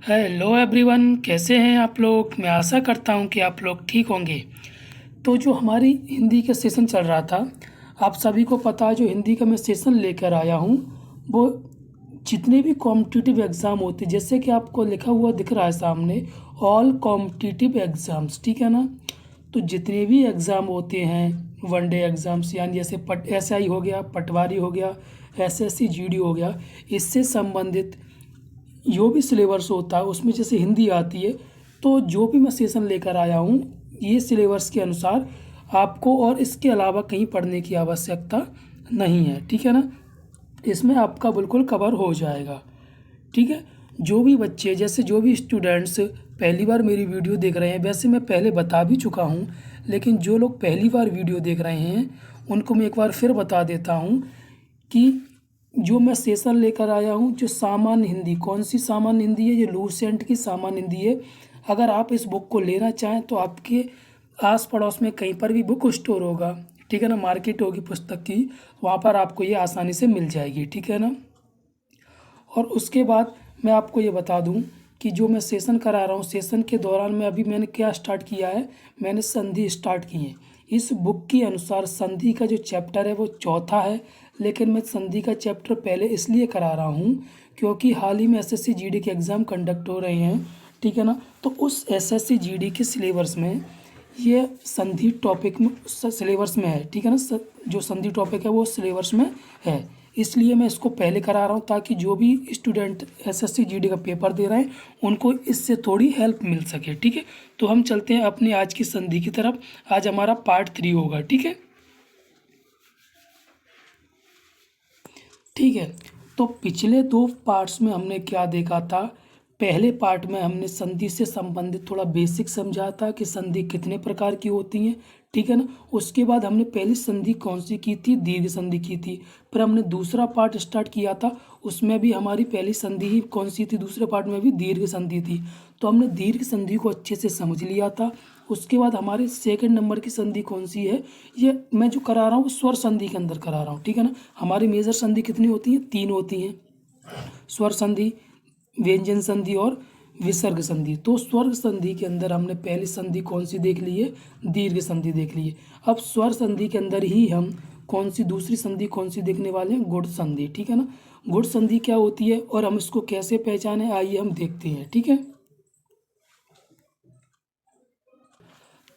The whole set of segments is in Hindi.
हेलो एवरीवन, कैसे हैं आप लोग। मैं आशा करता हूं कि आप लोग ठीक होंगे। तो जो हमारी हिंदी का सेशन चल रहा था, आप सभी को पता है जो हिंदी का मैं सेशन लेकर आया हूं वो जितने भी कॉम्पिटिटिव एग्ज़ाम होते हैं, जैसे कि आपको लिखा हुआ दिख रहा है सामने, ऑल कॉम्पिटिटिव एग्ज़ाम्स, ठीक है ना। तो जितने भी एग्ज़ाम होते हैं वनडे एग्ज़ाम्स, यानी जैसे एसआई हो गया, पटवारी हो गया, एसएससी जीडी हो गया, इससे संबंधित जो भी सिलेबस होता है उसमें जैसे हिंदी आती है, तो जो भी मैं सेशन लेकर आया हूँ ये सिलेबस के अनुसार आपको और इसके अलावा कहीं पढ़ने की आवश्यकता नहीं है, ठीक है ना। इसमें आपका बिल्कुल कवर हो जाएगा, ठीक है। जो भी बच्चे, जैसे जो भी स्टूडेंट्स पहली बार मेरी वीडियो देख रहे हैं, वैसे मैं पहले बता भी चुका हूँ, लेकिन जो लोग पहली बार वीडियो देख रहे हैं उनको मैं एक बार फिर बता देता हूँ कि जो मैं सेशन लेकर आया हूँ, जो सामान्य हिंदी, कौन सी सामान्य हिंदी है, ये लूसेंट की सामान्य हिंदी है। अगर आप इस बुक को लेना चाहें तो आपके आस पड़ोस में कहीं पर भी बुक स्टोर होगा, ठीक है ना, मार्केट होगी पुस्तक की, वहाँ पर आपको ये आसानी से मिल जाएगी, ठीक है ना। और उसके बाद मैं आपको ये बता दूं कि जो मैं सेशन करा रहा हूँ, सेशन के दौरान मैंने क्या स्टार्ट किया है, मैंने संधि स्टार्ट की है। इस बुक के अनुसार संधि का जो चैप्टर है वो चौथा है, लेकिन मैं संधि का चैप्टर पहले इसलिए करा रहा हूँ क्योंकि हाल ही में एसएससी जीडी के एग्ज़ाम कंडक्ट हो रहे हैं, ठीक है ना। तो उस एसएससी जीडी के सिलेबस में ये संधि टॉपिक में सिलेबस में है, ठीक है ना। जो संधि टॉपिक है वो सिलेबस में है, इसलिए मैं इसको पहले करा रहा हूँ ताकि जो भी स्टूडेंट एसएससी जीडी का पेपर दे रहे हैं उनको इससे थोड़ी हेल्प मिल सके, ठीक है। तो हम चलते हैं अपनी आज की संधि की तरफ। आज हमारा पार्ट 3 होगा, ठीक है। ठीक है, तो पिछले 2 पार्ट्स में हमने क्या देखा था। पहले पार्ट में हमने संधि से संबंधित थोड़ा बेसिक समझा था कि संधि कितने प्रकार की होती हैं, ठीक है ना। उसके बाद हमने पहली संधि कौन सी की थी, दीर्घ संधि की थी। फिर हमने दूसरा पार्ट स्टार्ट किया था, उसमें भी हमारी पहली संधि ही कौन सी थी, दूसरे पार्ट में भी दीर्घ संधि थी। तो हमने दीर्घ संधि को अच्छे से समझ लिया था। उसके बाद हमारे सेकंड नंबर की संधि कौन सी है, ये मैं जो करा रहा हूँ स्वर संधि के अंदर करा रहा हूँ, ठीक है ना। हमारी मेजर संधि कितनी होती हैं, 3 होती हैं, स्वर संधि, व्यंजन संधि और विसर्ग संधि। तो स्वर संधि के अंदर हमने पहली संधि कौन सी देख ली है, दीर्घ संधि देख ली है। अब स्वर संधि के अंदर ही हम कौन सी दूसरी संधि कौन सी देखने वाले हैं, गुण संधि, ठीक है ना। गुण संधि क्या होती है और हम इसको कैसे पहचाने, आइए हम देखते हैं, ठीक है।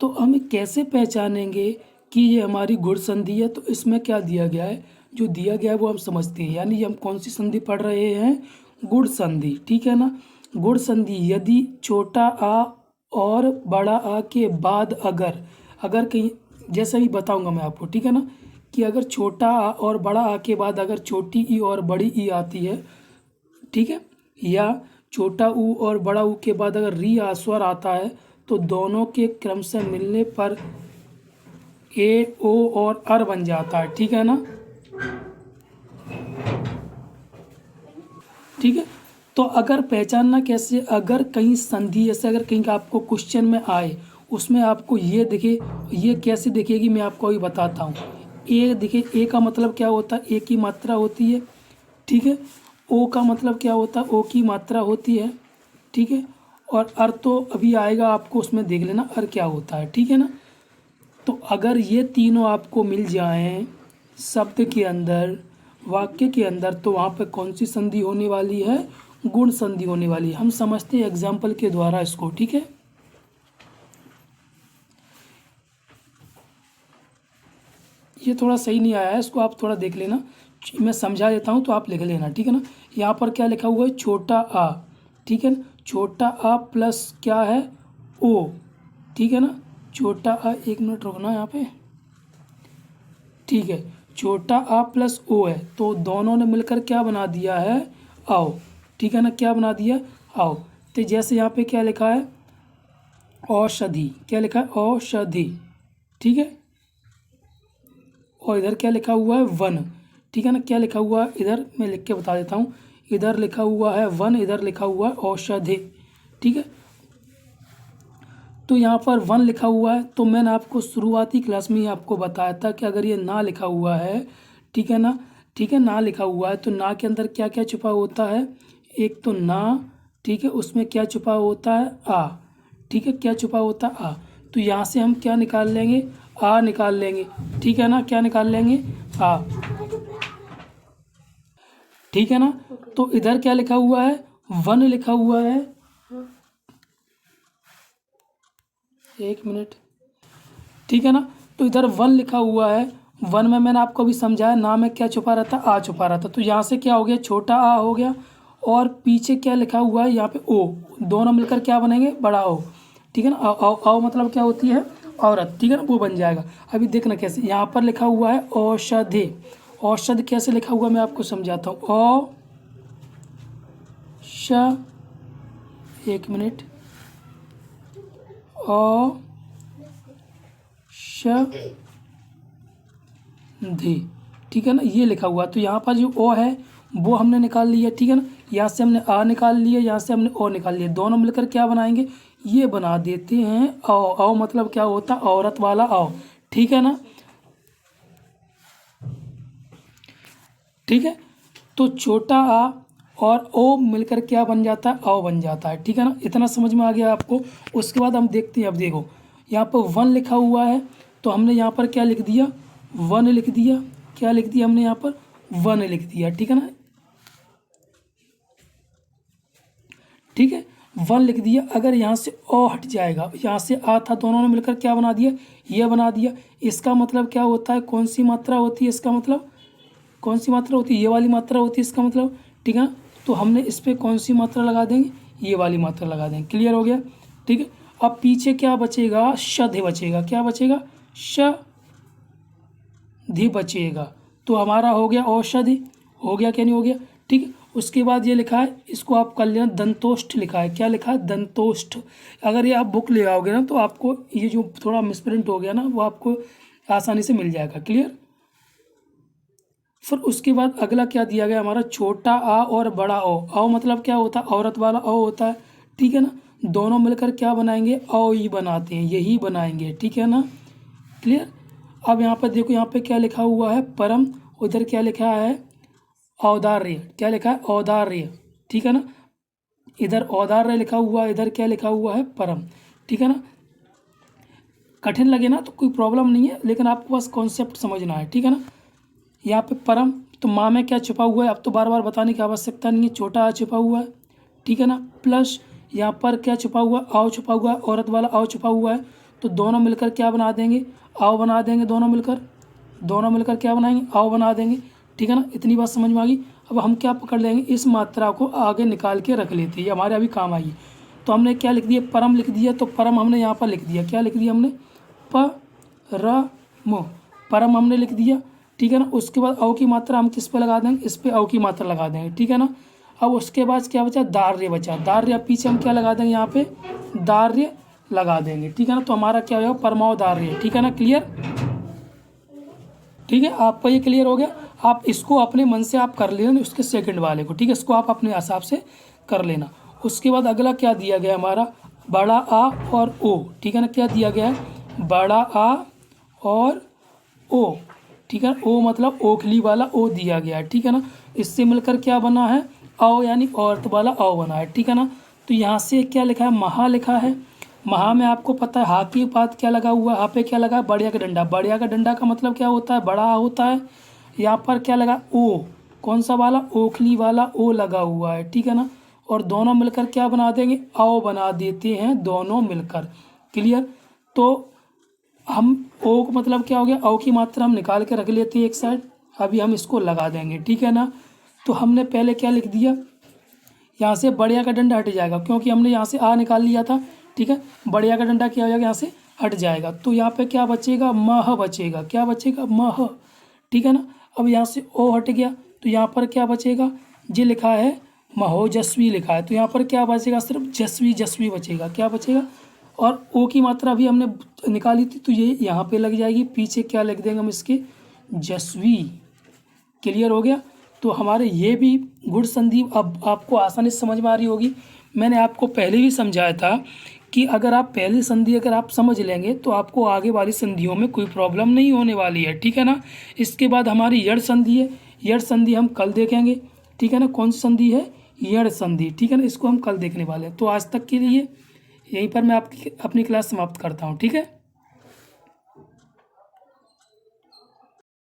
तो हम कैसे पहचानेंगे कि ये हमारी गुण संधि है, तो इसमें क्या दिया गया है, जो दिया गया है वो हम समझते हैं। यानी हम कौन सी संधि पढ़ रहे हैं, गुण संधि, ठीक है ना। गुण संधि, यदि छोटा आ और बड़ा आ के बाद अगर अगर कहीं, जैसा भी बताऊंगा मैं आपको, ठीक है ना, कि अगर छोटा आ और बड़ा आ के बाद अगर छोटी ई और बड़ी ई आती है, ठीक है, या छोटा ऊ और बड़ा ऊ के बाद अगर री आ स्वर आता है, तो दोनों के क्रम से मिलने पर ए ओ और अर बन जाता है, ठीक है ना। ठीक है, तो अगर पहचानना कैसे, अगर कहीं संधि जैसे अगर कहीं का आपको क्वेश्चन में आए, उसमें आपको ये दिखे, ये कैसे दिखेगी मैं आपको अभी बताता हूँ। ए दिखे, ए का मतलब क्या होता है, ए की मात्रा होती है, ठीक है। ओ का मतलब क्या होता है, ओ की मात्रा होती है, ठीक है। और अर तो अभी आएगा आपको, उसमें देख लेना अर क्या होता है, ठीक है ना। तो अगर ये तीनों आपको मिल जाएं शब्द के अंदर, वाक्य के अंदर, तो वहाँ पे कौन सी संधि होने वाली है, गुण संधि होने वाली है। हम समझते हैं एग्जाम्पल के द्वारा इसको, ठीक है। ये थोड़ा सही नहीं आया है, इसको आप थोड़ा देख लेना, मैं समझा देता हूँ तो आप लिख लेना, ठीक है ना। यहाँ पर क्या लिखा हुआ है, छोटा आ, ठीक है ना, छोटा आ प्लस क्या है, ओ, ठीक है ना। छोटा आ, एक मिनट रुकना यहाँ पे, ठीक है, छोटा आ प्लस ओ है, तो दोनों ने मिलकर क्या बना दिया है, आओ, ठीक है ना, क्या बना दिया, आओ। तो जैसे यहाँ पे क्या लिखा है, औषधि, क्या लिखा है, औषधि, ठीक है। और इधर क्या लिखा हुआ है, वन, ठीक है ना। क्या लिखा हुआ है इधर, मैं लिख के बता देता हूँ, इधर लिखा हुआ है वन, इधर लिखा हुआ है औषधि, ठीक है। तो यहाँ पर वन लिखा हुआ है, तो मैंने आपको शुरुआती क्लास में ही आपको बताया था कि अगर ये ना लिखा हुआ है, ठीक है ना, ठीक है, ना लिखा हुआ है तो ना के अंदर क्या क्या छुपा होता है, एक तो ना, ठीक है, उसमें क्या छुपा होता है, आ। ठीक है, क्या छुपा होता है, आ। तो यहाँ से हम क्या निकाल लेंगे, आ निकाल लेंगे। ठीक है ना, क्या निकाल लेंगे, आ। ठीक है ना। तो इधर क्या लिखा हुआ है, 1 लिखा हुआ है। 1 मिनट। ठीक है ना, तो इधर 1 लिखा हुआ है। 1 में मैंने आपको अभी समझाया, ना में क्या छुपा रहता, आ छुपा रहता। तो यहाँ से क्या हो गया, छोटा आ हो गया, और पीछे क्या लिखा हुआ है यहाँ पे, ओ। दोनों मिलकर क्या बनेंगे, बड़ा ओ। ठीक है ना, औ मतलब क्या होती है, औरत। ठीक है ना, वो बन जाएगा। अभी देखना कैसे, यहाँ पर लिखा हुआ है औषधि। औषध कैसे लिखा हुआ मैं आपको समझाता हूँ। एक मिनट, औषधि। ठीक है ना, ये लिखा हुआ। तो यहाँ पर जो ओ है वो हमने निकाल लिया। ठीक है ना, यहाँ से हमने आ निकाल लिया, यहाँ से हमने ओ निकाल लिया। दोनों मिलकर क्या बनाएंगे, ये बना देते हैं औ। औ मतलब क्या होता, औरत वाला औ। ठीक है ना, ठीक है। तो छोटा आ और ओ मिलकर क्या बन जाता है, औ बन जाता है। ठीक है ना, इतना समझ में आ गया आपको। उसके बाद हम देखते हैं, अब देखो यहाँ पर 1 लिखा हुआ है, तो हमने यहाँ पर क्या लिख दिया, 1 लिख दिया। क्या लिख दिया हमने यहाँ पर, 1 लिख दिया। ठीक है ना, ठीक है, 1 लिख दिया। अगर यहाँ से ओ हट जाएगा, यहाँ से आ था, दोनों ने मिलकर क्या बना दिया, ये बना दिया। इसका मतलब क्या होता है, कौन सी मात्रा होती है, इसका मतलब कौन सी मात्रा होती है, ये वाली मात्रा होती है इसका मतलब। ठीक है ना, तो हमने इस पर कौन सी मात्रा लगा देंगे, ये वाली मात्रा लगा देंगे। क्लियर हो गया। ठीक है, अब पीछे क्या बचेगा, शधि बचेगा। क्या बचेगा, शधि बचेगा। तो हमारा हो गया औषधि, हो गया क्या नहीं हो गया। ठीक है, उसके बाद ये लिखा है, इसको आप कर लेना, दंतोष्ठ लिखा है। क्या लिखा है, दंतोष्ठ। अगर ये आप बुक ले आओगे ना, तो आपको ये जो थोड़ा मिसप्रिंट हो गया ना, वो आपको आसानी से मिल जाएगा। क्लियर। फिर उसके बाद अगला क्या दिया गया हमारा, छोटा आ और बड़ा ओ। औ मतलब क्या होता है, औरत वाला ओ होता है। ठीक है ना, दोनों मिलकर क्या बनाएंगे, औ ही बनाते हैं, यही बनाएंगे। ठीक है ना, क्लियर। अब यहाँ पर देखो, यहाँ पे क्या लिखा हुआ है, परम। उधर क्या लिखा है, औदार्य। क्या लिखा है, औदार्य। ठीक है ना, इधर औदार्य लिखा हुआ है, इधर क्या लिखा हुआ है, परम। ठीक है ना, कठिन लगे ना तो कोई प्रॉब्लम नहीं है, लेकिन आपको बस कॉन्सेप्ट समझना है। ठीक है ना, यहाँ पे परम, तो माँ में क्या छुपा हुआ है, अब तो बार बार बताने की आवश्यकता नहीं है, छोटा आ छुपा हुआ है। ठीक है ना, प्लस यहाँ पर क्या छुपा हुआ है, आओ छुपा हुआ है, औरत वाला आओ छुपा हुआ है। तो दोनों मिलकर क्या बना देंगे, आओ बना देंगे। दोनों मिलकर क्या बनाएंगे, आओ बना देंगे। ठीक है ना, इतनी बात समझ में आ गई। अब हम क्या पकड़ लेंगे, इस मात्रा को आगे निकाल के रख लेते हैं, हमारे अभी काम आएगी। तो हमने क्या लिख दिया, परम लिख दिया। तो परम हमने यहाँ पर लिख दिया। क्या लिख दिया हमने, परम। परम हमने लिख दिया। ठीक है ना, उसके बाद औ की मात्रा हम किस पे लगा देंगे, इस पे औ की मात्रा लगा देंगे। ठीक है ना, अब उसके बाद क्या बचा, दार्य बचा। दार्य, अब पीछे हम क्या लगा देंगे, यहाँ पे दार्य लगा देंगे। ठीक है ना, तो हमारा क्या हो जाएगा, परमाव दार्य। ठीक है ना, क्लियर। ठीक है, आपका ये क्लियर हो गया। आप इसको अपने मन से आप कर लेना, उसके सेकंड वाले को। ठीक है, इसको आप अपने हिसाब से कर लेना। उसके बाद अगला क्या दिया गया हमारा, बड़ा आ और ओ। ठीक है ना, क्या दिया गया है, बड़ा आ और ओ। ठीक है, ओ मतलब ओखली वाला ओ दिया गया है। ठीक है ना, इससे मिलकर क्या बना है, औ यानी औरत वाला औ बना है। ठीक है ना, तो यहाँ से क्या लिखा है, महा लिखा है। महा में आपको पता है, हा के बाद क्या लगा हुआ है, हा पे क्या लगा है, बढ़िया का डंडा। बढ़िया का डंडा का मतलब क्या होता है, बड़ा होता है। यहाँ पर क्या लगा, ओ। कौन सा वाला, ओखली वाला ओ लगा हुआ है। ठीक है ना, और दोनों मिलकर क्या बना देंगे, औ बना देते हैं, दोनों मिलकर। क्लियर। तो हम ओ को मतलब क्या हो गया, औ की मात्रा हम निकाल के रख लेते हैं एक साइड। अभी हम इसको लगा देंगे। ठीक है ना, तो हमने पहले क्या लिख दिया, यहाँ से बढ़िया का डंडा हट जाएगा, क्योंकि हमने यहाँ से आ निकाल लिया था। ठीक है, बढ़िया का डंडा क्या हो जाएगा, यहाँ से हट जाएगा। तो यहाँ पे क्या बचेगा, मह बचेगा। क्या बचेगा, मह। ठीक है ना, अब यहाँ से ओ हट गया, तो यहाँ पर क्या बचेगा, जे लिखा है महोजस्वी लिखा है, तो यहाँ पर क्या बचेगा, सिर्फ जस्वी जस्वी बचेगा। क्या बचेगा, और ओ की मात्रा भी हमने निकाली थी, तो ये यहाँ पे लग जाएगी। पीछे क्या लिख देंगे हम इसके, जस्वी। क्लियर हो गया। तो हमारे ये भी गुण संधि अब आपको आसानी से समझ में आ रही होगी। मैंने आपको पहले भी समझाया था कि अगर आप पहली संधि अगर आप समझ लेंगे, तो आपको आगे वाली संधियों में कोई प्रॉब्लम नहीं होने वाली है। ठीक है ना, इसके बाद हमारी यड़ संधि है। यड़ संधि हम कल देखेंगे। ठीक है ना, कौन सी संधि है, यण संधि, ठीक है ना, इसको हम कल देखने वाले हैं। तो आज तक के लिए यहीं पर मैं आपकी अपनी क्लास समाप्त करता हूँ, ठीक है।